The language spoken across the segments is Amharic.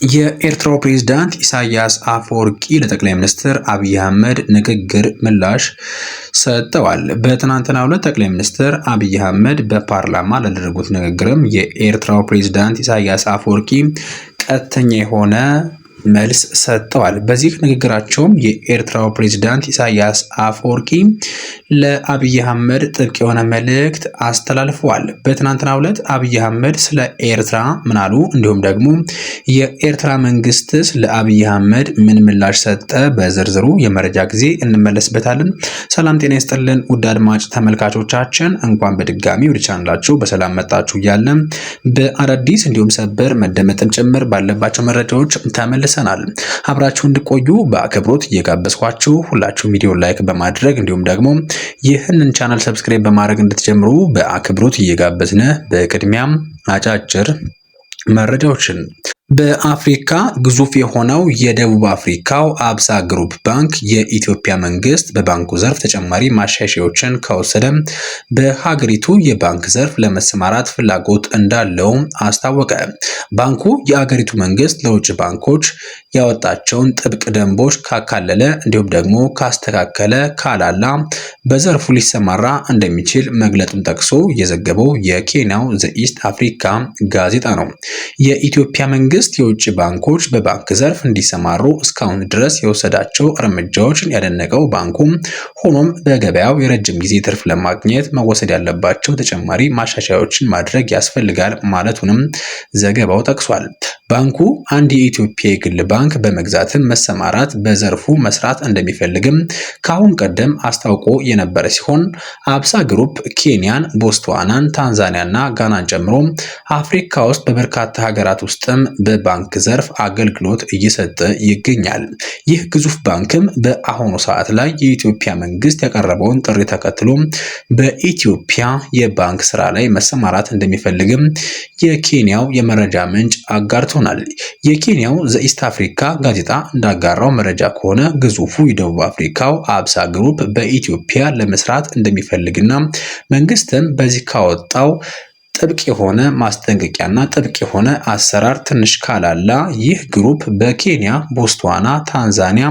የኤርትራው ፕሬዝዳንት ኢሳያስ አፈወርቂ ለጠቅላይ ሚኒስትር አብይ አህመድ ንግግር ምላሽ ሰጥተዋል። በትናንትናው ዕለት ጠቅላይ ሚኒስትር አብይ አህመድ በፓርላማ ላደረጉት ንግግርም የኤርትራው ፕሬዝዳንት ኢሳያስ አፈወርቂ ቀጥተኛ የሆነ መልስ ሰጥተዋል። በዚህ ንግግራቸውም የኤርትራው ፕሬዝዳንት ኢሳያስ አፈወርቂ ለአብይ አህመድ ጥብቅ የሆነ መልእክት አስተላልፈዋል። በትናንትናው ዕለት አብይ አህመድ ስለ ኤርትራ ምን አሉ፣ እንዲሁም ደግሞ የኤርትራ መንግስትስ ለአብይ አህመድ ምን ምላሽ ሰጠ፣ በዝርዝሩ የመረጃ ጊዜ እንመለስበታለን። ሰላም ጤና ይስጥልን ውድ አድማጭ ተመልካቾቻችን፣ እንኳን በድጋሚ ወደ ቻናላችሁ በሰላም መጣችሁ እያለን በአዳዲስ እንዲሁም ሰበር መደመጥም ጭምር ባለባቸው መረጃዎች ተመልሰናል። አብራችሁ እንድቆዩ በአክብሮት እየጋበዝኳችሁ ሁላችሁም ቪዲዮ ላይክ በማድረግ እንዲሁም ደግሞ ይህንን ቻናል ሰብስክራይብ በማድረግ እንድትጀምሩ በአክብሮት እየጋበዝን በቅድሚያም አጫጭር መረጃዎችን በአፍሪካ ግዙፍ የሆነው የደቡብ አፍሪካው አብሳ ግሩፕ ባንክ የኢትዮጵያ መንግስት በባንኩ ዘርፍ ተጨማሪ ማሻሻያዎችን ከወሰደ በሀገሪቱ የባንክ ዘርፍ ለመሰማራት ፍላጎት እንዳለው አስታወቀ። ባንኩ የሀገሪቱ መንግስት ለውጭ ባንኮች ያወጣቸውን ጥብቅ ደንቦች ካካለለ እንዲሁም ደግሞ ካስተካከለ ካላላ በዘርፉ ሊሰማራ እንደሚችል መግለጡን ጠቅሶ የዘገበው የኬንያው ዘ ኢስት አፍሪካ ጋዜጣ ነው። የኢትዮጵያ መንግስት የውጭ ባንኮች በባንክ ዘርፍ እንዲሰማሩ እስካሁን ድረስ የወሰዳቸው እርምጃዎችን ያደነቀው ባንኩ ሆኖም በገበያው የረጅም ጊዜ ትርፍ ለማግኘት መወሰድ ያለባቸው ተጨማሪ ማሻሻያዎችን ማድረግ ያስፈልጋል ማለቱንም ዘገባው ጠቅሷል። ባንኩ አንድ የኢትዮጵያ የግል ባንክ በመግዛትም መሰማራት በዘርፉ መስራት እንደሚፈልግም ከአሁን ቀደም አስታውቆ የነበረ ሲሆን አብሳ ግሩፕ ኬንያን፣ ቦትስዋናን፣ ታንዛኒያና ጋናን ጨምሮ አፍሪካ ውስጥ በበርካታ ሀገራት ውስጥም በባንክ ዘርፍ አገልግሎት እየሰጠ ይገኛል። ይህ ግዙፍ ባንክም በአሁኑ ሰዓት ላይ የኢትዮጵያ መንግስት ያቀረበውን ጥሪ ተከትሎ በኢትዮጵያ የባንክ ስራ ላይ መሰማራት እንደሚፈልግም የኬንያው የመረጃ ምንጭ አጋርቶናል። የኬንያው ዘ ኢስት አፍሪካ ጋዜጣ እንዳጋራው መረጃ ከሆነ ግዙፉ የደቡብ አፍሪካው አብሳ ግሩፕ በኢትዮጵያ ለመስራት እንደሚፈልግና መንግስትም በዚህ ካወጣው ጥብቅ የሆነ ማስጠንቀቂያና ጥብቅ የሆነ አሰራር ትንሽ ካላላ ይህ ግሩፕ በኬንያ፣ ቦትስዋና፣ ታንዛኒያ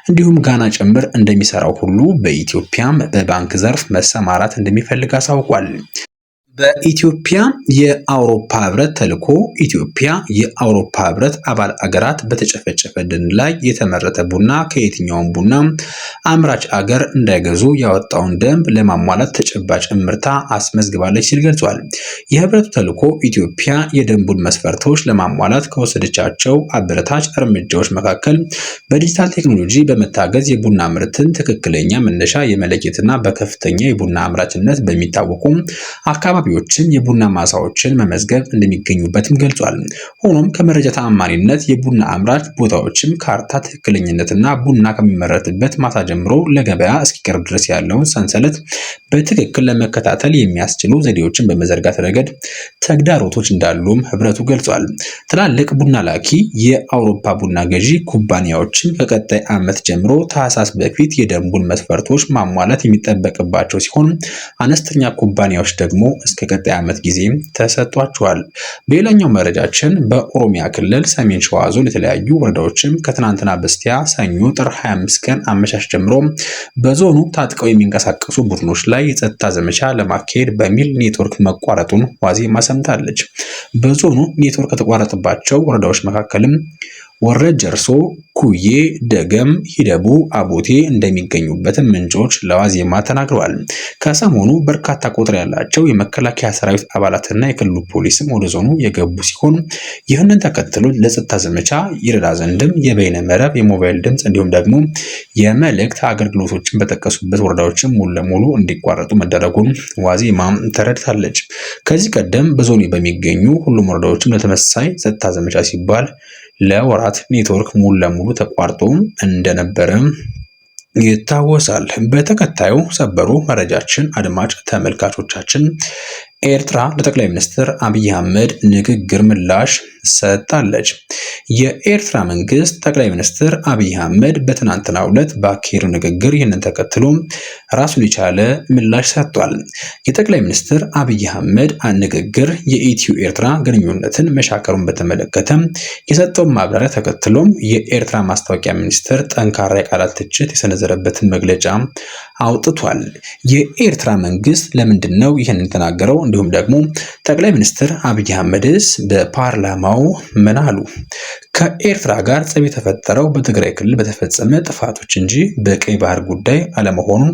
እንዲሁም ጋና ጭምር እንደሚሰራው ሁሉ በኢትዮጵያም በባንክ ዘርፍ መሰማራት እንደሚፈልግ አሳውቋል። በኢትዮጵያ የአውሮፓ ህብረት ተልዕኮ ኢትዮጵያ የአውሮፓ ህብረት አባል አገራት በተጨፈጨፈ ደን ላይ የተመረተ ቡና ከየትኛውም ቡና አምራች አገር እንዳይገዙ ያወጣውን ደንብ ለማሟላት ተጨባጭ እምርታ አስመዝግባለች ሲል ገልጿል። የህብረቱ ተልዕኮ ኢትዮጵያ የደንቡን መስፈርቶች ለማሟላት ከወሰደቻቸው አበረታች እርምጃዎች መካከል በዲጂታል ቴክኖሎጂ በመታገዝ የቡና ምርትን ትክክለኛ መነሻ የመለየትና በከፍተኛ የቡና አምራችነት በሚታወቁ አካባቢ የቡና ማሳዎችን መመዝገብ እንደሚገኙበትም ገልጿል። ሆኖም ከመረጃ ተአማኒነት የቡና አምራች ቦታዎችም ካርታ ትክክለኝነትና ቡና ከሚመረትበት ማሳ ጀምሮ ለገበያ እስኪቀርብ ድረስ ያለውን ሰንሰለት በትክክል ለመከታተል የሚያስችሉ ዘዴዎችን በመዘርጋት ረገድ ተግዳሮቶች እንዳሉም ህብረቱ ገልጿል። ትላልቅ ቡና ላኪ የአውሮፓ ቡና ገዢ ኩባንያዎችም ከቀጣይ ዓመት ጀምሮ ታህሳስ በፊት የደንቡን መስፈርቶች ማሟላት የሚጠበቅባቸው ሲሆን አነስተኛ ኩባንያዎች ደግሞ እስከ ቀጣይ ዓመት ጊዜ ተሰጥቷቸዋል። በሌላኛው መረጃችን በኦሮሚያ ክልል ሰሜን ሸዋ ዞን የተለያዩ ወረዳዎችም ከትናንትና በስቲያ ሰኞ ጥር 25 ቀን አመሻሽ ጀምሮ በዞኑ ታጥቀው የሚንቀሳቀሱ ቡድኖች ላይ የጸጥታ ዘመቻ ለማካሄድ በሚል ኔትወርክ መቋረጡን ዋዜማ ሰምታለች። በዞኑ ኔትወርክ ከተቋረጠባቸው ወረዳዎች መካከልም ወረ ጀርሶ፣ ኩዬ፣ ደገም፣ ሂደቡ፣ አቦቴ እንደሚገኙበትም ምንጮች ለዋዜማ ተናግረዋል። ከሰሞኑ በርካታ ቁጥር ያላቸው የመከላከያ ሰራዊት አባላትና የክልሉ ፖሊስም ወደ ዞኑ የገቡ ሲሆን ይህንን ተከትሎ ለጸጥታ ዘመቻ ይረዳ ዘንድም የበይነ መረብ የሞባይል ድምፅ እንዲሁም ደግሞ የመልእክት አገልግሎቶችን በጠቀሱበት ወረዳዎችም ሙሉ ለሙሉ እንዲቋረጡ መደረጉን ዋዜማ ተረድታለች። ከዚህ ቀደም በዞኑ በሚገኙ ሁሉም ወረዳዎችም ለተመሳሳይ ጸጥታ ዘመቻ ሲባል ለወራት ኔትወርክ ሙሉ ለሙሉ ተቋርጦ እንደነበረ ይታወሳል። በተከታዩ ሰበሩ መረጃችን አድማጭ ተመልካቾቻችን ኤርትራ ለጠቅላይ ሚኒስትር አብይ አህመድ ንግግር ምላሽ ሰጥታለች። የኤርትራ መንግስት ጠቅላይ ሚኒስትር አብይ አህመድ በትናንትናው ዕለት ባካሄደው ንግግር ይህንን ተከትሎ ራሱን የቻለ ምላሽ ሰጥቷል። የጠቅላይ ሚኒስትር አብይ አህመድ ንግግር የኢትዮ ኤርትራ ግንኙነትን መሻከሩን በተመለከተ የሰጠውን ማብራሪያ ተከትሎም የኤርትራ ማስታወቂያ ሚኒስትር ጠንካራ የቃላት ትችት የሰነዘረበትን መግለጫ አውጥቷል። የኤርትራ መንግስት ለምንድን ነው ይህንን ተናገረው? እንዲሁም ደግሞ ጠቅላይ ሚኒስትር አብይ አህመድስ በፓርላማው ምን አሉ? ከኤርትራ ጋር ጸብ የተፈጠረው በትግራይ ክልል በተፈጸመ ጥፋቶች እንጂ በቀይ ባህር ጉዳይ አለመሆኑን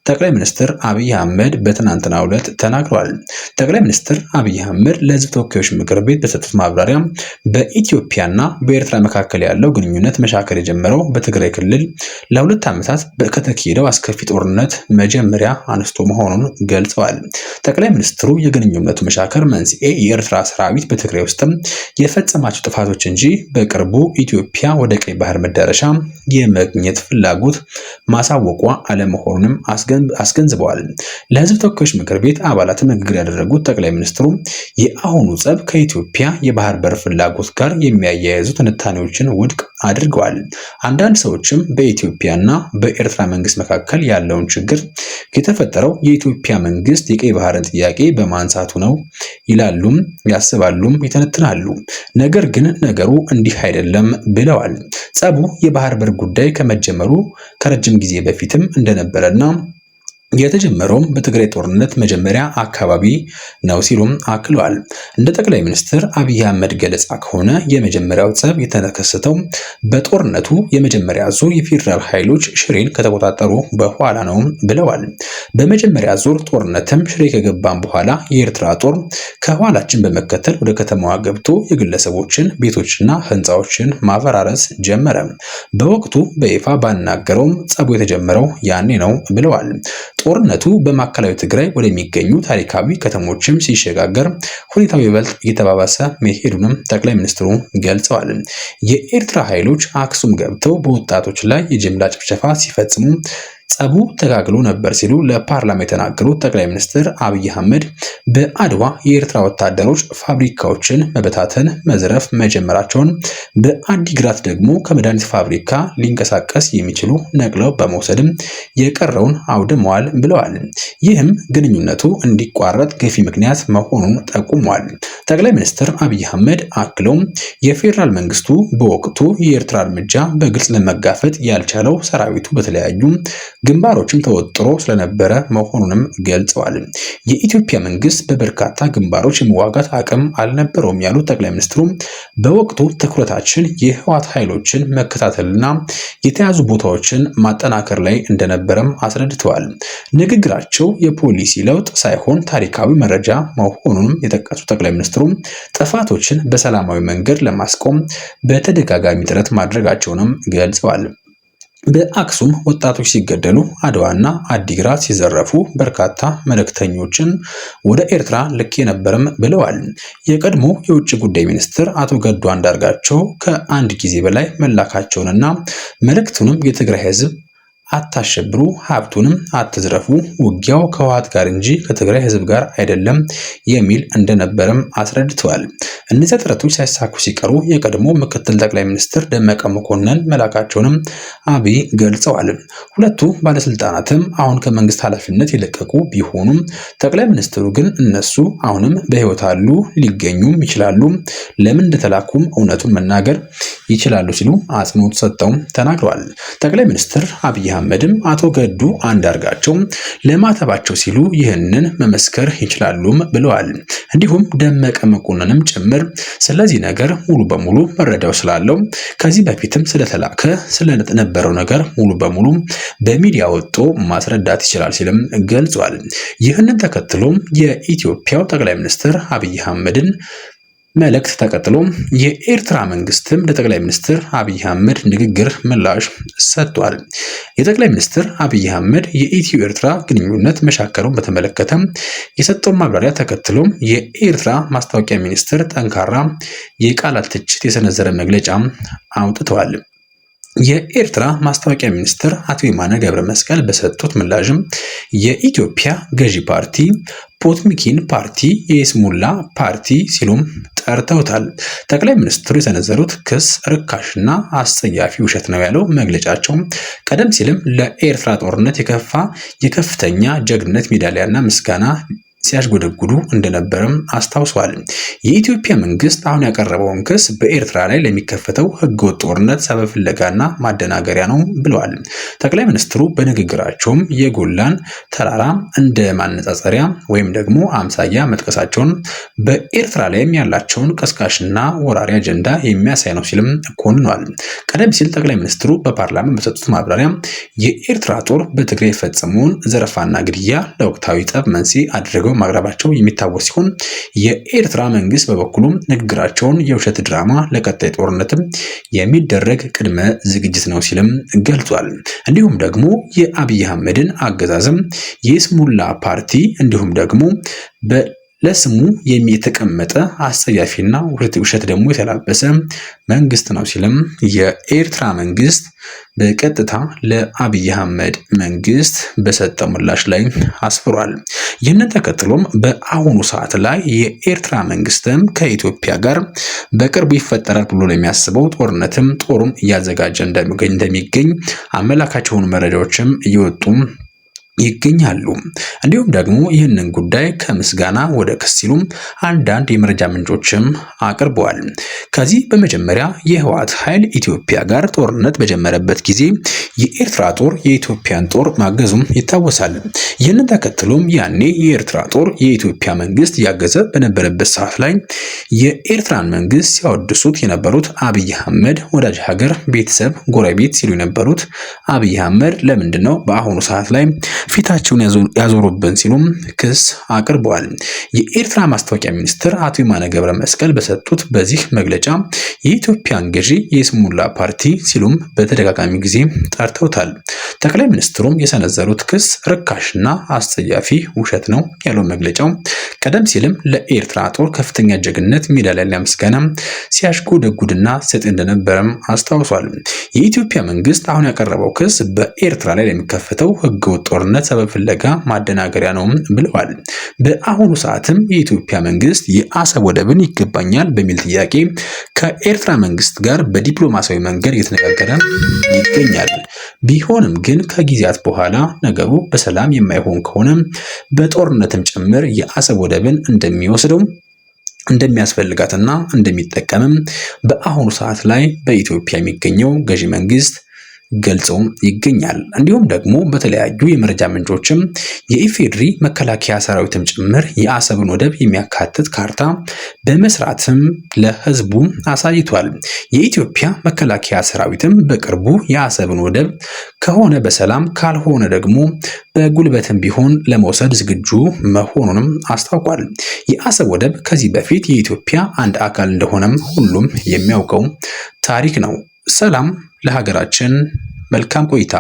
ጠቅላይ ሚኒስትር አብይ አህመድ በትናንትናው ዕለት ተናግረዋል። ጠቅላይ ሚኒስትር አብይ አህመድ ለሕዝብ ተወካዮች ምክር ቤት በሰጡት ማብራሪያ በኢትዮጵያና በኤርትራ መካከል ያለው ግንኙነት መሻከር የጀመረው በትግራይ ክልል ለ2 ዓመታት ከተካሄደው አስከፊ ጦርነት መጀመሪያ አንስቶ መሆኑን ገልጸዋል። ጠቅላይ ሚኒስትሩ የግንኙነቱ መሻከር መንስኤ የኤርትራ ሰራዊት በትግራይ ውስጥም የፈጸማቸው ጥፋቶች እንጂ በቅርቡ ኢትዮጵያ ወደ ቀይ ባህር መዳረሻ የመግኘት ፍላጎት ማሳወቋ አለመሆኑንም አስገንዝበዋል። ለሕዝብ ተወካዮች ምክር ቤት አባላት ንግግር ያደረጉት ጠቅላይ ሚኒስትሩ የአሁኑ ጸብ ከኢትዮጵያ የባህር በር ፍላጎት ጋር የሚያያይዙ ትንታኔዎችን ውድቅ አድርገዋል። አንዳንድ ሰዎችም በኢትዮጵያና በኤርትራ መንግስት መካከል ያለውን ችግር የተፈጠረው የኢትዮጵያ መንግስት የቀይ ባህርን ጥያቄ በማንሳቱ ነው ይላሉም፣ ያስባሉም፣ ይተነትናሉ። ነገር ግን ነገሩ እንዲህ አይደለም ብለዋል። ጸቡ የባህር በር ጉዳይ ከመጀመሩ ከረጅም ጊዜ በፊትም እንደነበረና የተጀመረውም በትግራይ ጦርነት መጀመሪያ አካባቢ ነው ሲሉም አክለዋል። እንደ ጠቅላይ ሚኒስትር አብይ አህመድ ገለጻ ከሆነ የመጀመሪያው ጸብ የተከሰተው በጦርነቱ የመጀመሪያ ዙር የፌዴራል ኃይሎች ሽሬን ከተቆጣጠሩ በኋላ ነው ብለዋል። በመጀመሪያ ዙር ጦርነትም ሽሬ ከገባም በኋላ የኤርትራ ጦር ከኋላችን በመከተል ወደ ከተማዋ ገብቶ የግለሰቦችን ቤቶችና ህንፃዎችን ማፈራረስ ጀመረ። በወቅቱ በይፋ ባናገረውም ጸቡ የተጀመረው ያኔ ነው ብለዋል። ጦርነቱ በማዕከላዊ ትግራይ ወደሚገኙ ታሪካዊ ከተሞችም ሲሸጋገር ሁኔታው ይበልጥ እየተባባሰ መሄዱንም ጠቅላይ ሚኒስትሩ ገልጸዋል። የኤርትራ ኃይሎች አክሱም ገብተው በወጣቶች ላይ የጅምላ ጭፍጨፋ ሲፈጽሙ ጸቡ ተጋግሎ ነበር ሲሉ ለፓርላማ የተናገሩት ጠቅላይ ሚኒስትር አብይ አህመድ በአድዋ የኤርትራ ወታደሮች ፋብሪካዎችን መበታተን፣ መዝረፍ መጀመራቸውን፣ በአዲግራት ደግሞ ከመድኃኒት ፋብሪካ ሊንቀሳቀስ የሚችሉ ነቅለው በመውሰድም የቀረውን አውድመዋል ብለዋል። ይህም ግንኙነቱ እንዲቋረጥ ገፊ ምክንያት መሆኑን ጠቁመዋል። ጠቅላይ ሚኒስትር አብይ አህመድ አክለውም የፌዴራል መንግስቱ በወቅቱ የኤርትራ እርምጃ በግልጽ ለመጋፈጥ ያልቻለው ሰራዊቱ በተለያዩ ግንባሮችም ተወጥሮ ስለነበረ መሆኑንም ገልጸዋል። የኢትዮጵያ መንግስት በበርካታ ግንባሮች የመዋጋት አቅም አልነበረውም ያሉት ጠቅላይ ሚኒስትሩ በወቅቱ ትኩረታችን የህወሓት ኃይሎችን መከታተልና የተያዙ ቦታዎችን ማጠናከር ላይ እንደነበረም አስረድተዋል። ንግግራቸው የፖሊሲ ለውጥ ሳይሆን ታሪካዊ መረጃ መሆኑንም የጠቀሱት ጠቅላይ ሚኒስትሩ ጥፋቶችን በሰላማዊ መንገድ ለማስቆም በተደጋጋሚ ጥረት ማድረጋቸውንም ገልጸዋል። በአክሱም ወጣቶች ሲገደሉ፣ አድዋና አዲግራት ሲዘረፉ በርካታ መልእክተኞችን ወደ ኤርትራ ልኬ ነበርም ብለዋል። የቀድሞ የውጭ ጉዳይ ሚኒስትር አቶ ገዱ አንዳርጋቸው ከአንድ ጊዜ በላይ መላካቸውንና መልእክቱንም የትግራይ ህዝብ አታሸብሩ፣ ሀብቱንም አትዝረፉ፣ ውጊያው ከህወሓት ጋር እንጂ ከትግራይ ህዝብ ጋር አይደለም የሚል እንደነበረም አስረድተዋል። እነዚያ ጥረቶች ሳይሳኩ ሲቀሩ የቀድሞ ምክትል ጠቅላይ ሚኒስትር ደመቀ መኮንን መላካቸውንም አብይ ገልጸዋል። ሁለቱ ባለስልጣናትም አሁን ከመንግስት ኃላፊነት የለቀቁ ቢሆኑም ጠቅላይ ሚኒስትሩ ግን እነሱ አሁንም በህይወት አሉ፣ ሊገኙም ይችላሉ፣ ለምን እንደተላኩም እውነቱን መናገር ይችላሉ ሲሉ አጽንኦት ሰጥተው ተናግረዋል። ጠቅላይ ሚኒስትር አብይ አህመድም አቶ ገዱ አንዳርጋቸው ለማተባቸው ሲሉ ይህንን መመስከር ይችላሉም ብለዋል። እንዲሁም ደመቀ መኮንንም ጭምር ስለዚህ ነገር ሙሉ በሙሉ መረጃው ስላለው ከዚህ በፊትም ስለተላከ ስለነበረው ነገር ሙሉ በሙሉ በሚዲያ ወጥቶ ማስረዳት ይችላል ሲልም ገልጿል። ይህንን ተከትሎም የኢትዮጵያው ጠቅላይ ሚኒስትር አብይ አህመድን መልእክት ተከትሎ የኤርትራ መንግስትም ለጠቅላይ ሚኒስትር አብይ አህመድ ንግግር ምላሽ ሰጥቷል። የጠቅላይ ሚኒስትር አብይ አህመድ የኢትዮ ኤርትራ ግንኙነት መሻከሩን በተመለከተ የሰጠውን ማብራሪያ ተከትሎ የኤርትራ ማስታወቂያ ሚኒስትር ጠንካራ የቃላት ትችት የሰነዘረ መግለጫ አውጥተዋል። የኤርትራ ማስታወቂያ ሚኒስትር አቶ የማነ ገብረ መስቀል በሰጡት ምላሽም የኢትዮጵያ ገዢ ፓርቲ ፖትሚኪን ፓርቲ የይስሙላ ፓርቲ ሲሉም ጠርተውታል። ጠቅላይ ሚኒስትሩ የሰነዘሩት ክስ ርካሽና አስጸያፊ ውሸት ነው ያለው መግለጫቸው ቀደም ሲልም ለኤርትራ ጦርነት የከፍተኛ ጀግንነት ሜዳሊያና ምስጋና ሲያሽጎደጉዱ እንደነበረም አስታውሷል። የኢትዮጵያ መንግስት አሁን ያቀረበውን ክስ በኤርትራ ላይ ለሚከፈተው ህገወጥ ጦርነት ሰበብ ፍለጋና ማደናገሪያ ነው ብለዋል። ጠቅላይ ሚኒስትሩ በንግግራቸውም የጎላን ተራራ እንደ ማነጻጸሪያ ወይም ደግሞ አምሳያ መጥቀሳቸውን በኤርትራ ላይም ያላቸውን ቀስቃሽና ወራሪ አጀንዳ የሚያሳይ ነው ሲልም ኮንኗል። ቀደም ሲል ጠቅላይ ሚኒስትሩ በፓርላማ በሰጡት ማብራሪያ የኤርትራ ጦር በትግራይ የፈጸመውን ዘረፋና ግድያ ለወቅታዊ ጠብ መንስኤ አድርገው ማቅረባቸው የሚታወስ ሲሆን የኤርትራ መንግስት በበኩሉ ንግግራቸውን የውሸት ድራማ ለቀጣይ ጦርነትም የሚደረግ ቅድመ ዝግጅት ነው ሲልም ገልጿል። እንዲሁም ደግሞ የአብይ አህመድን አገዛዝም የይስሙላ ፓርቲ እንዲሁም ደግሞ ለስሙ የተቀመጠ አስጸያፊና ውሸት ደግሞ የተላበሰ መንግስት ነው ሲልም የኤርትራ መንግስት በቀጥታ ለአብይ አህመድ መንግስት በሰጠው ምላሽ ላይ አስፍሯል። ይህንን ተከትሎም በአሁኑ ሰዓት ላይ የኤርትራ መንግስትም ከኢትዮጵያ ጋር በቅርቡ ይፈጠራል ብሎ ለሚያስበው ጦርነትም ጦሩን እያዘጋጀ እንደሚገኝ አመላካች የሆኑ መረጃዎችም እየወጡ ይገኛሉ። እንዲሁም ደግሞ ይህንን ጉዳይ ከምስጋና ወደ ክስ ሲሉም አንዳንድ የመረጃ ምንጮችም አቅርበዋል። ከዚህ በመጀመሪያ የህወሓት ኃይል ኢትዮጵያ ጋር ጦርነት በጀመረበት ጊዜ የኤርትራ ጦር የኢትዮጵያን ጦር ማገዙም ይታወሳል። ይህንን ተከትሎም ያኔ የኤርትራ ጦር የኢትዮጵያ መንግስት ያገዘ በነበረበት ሰዓት ላይ የኤርትራን መንግስት ሲያወድሱት የነበሩት አብይ አህመድ ወዳጅ ሀገር፣ ቤተሰብ፣ ጎረቤት ሲሉ የነበሩት አብይ አህመድ ለምንድነው በአሁኑ ሰዓት ላይ ፊታቸውን ያዞሩብን ሲሉም ክስ አቅርበዋል። የኤርትራ ማስታወቂያ ሚኒስትር አቶ የማነ ገብረ መስቀል በሰጡት በዚህ መግለጫ የኢትዮጵያን ገዢ የይስሙላ ፓርቲ ሲሉም በተደጋጋሚ ጊዜ ጠርተውታል። ጠቅላይ ሚኒስትሩም የሰነዘሩት ክስ ርካሽና አስጸያፊ ውሸት ነው ያለው መግለጫው ቀደም ሲልም ለኤርትራ ጦር ከፍተኛ ጀግንነት ሜዳሊያ ምስጋና ሲያሽጎደጉድና ሲሰጥ እንደነበረም አስታውሷል። የኢትዮጵያ መንግስት አሁን ያቀረበው ክስ በኤርትራ ላይ ለሚከፈተው ህገወጥ ጦርነት ሰበብ ፍለጋ ማደናገሪያ ነው ብለዋል። በአሁኑ ሰዓትም የኢትዮጵያ መንግስት የአሰብ ወደብን ይገባኛል በሚል ጥያቄ ከኤርትራ መንግስት ጋር በዲፕሎማሲያዊ መንገድ እየተነጋገረ ይገኛል። ቢሆንም ግን ከጊዜያት በኋላ ነገሩ በሰላም የማይሆን ከሆነ በጦርነትም ጭምር የአሰብ ወደብን እንደሚያስፈልጋትና እንደሚጠቀምም በአሁኑ ሰዓት ላይ በኢትዮጵያ የሚገኘው ገዢ መንግስት ገልጸው ይገኛል። እንዲሁም ደግሞ በተለያዩ የመረጃ ምንጮችም የኢፌድሪ መከላከያ ሰራዊትም ጭምር የአሰብን ወደብ የሚያካትት ካርታ በመስራትም ለህዝቡ አሳይቷል። የኢትዮጵያ መከላከያ ሰራዊትም በቅርቡ የአሰብን ወደብ ከሆነ በሰላም ካልሆነ ደግሞ በጉልበትም ቢሆን ለመውሰድ ዝግጁ መሆኑንም አስታውቋል። የአሰብ ወደብ ከዚህ በፊት የኢትዮጵያ አንድ አካል እንደሆነም ሁሉም የሚያውቀው ታሪክ ነው። ሰላም ለሀገራችን። መልካም ቆይታ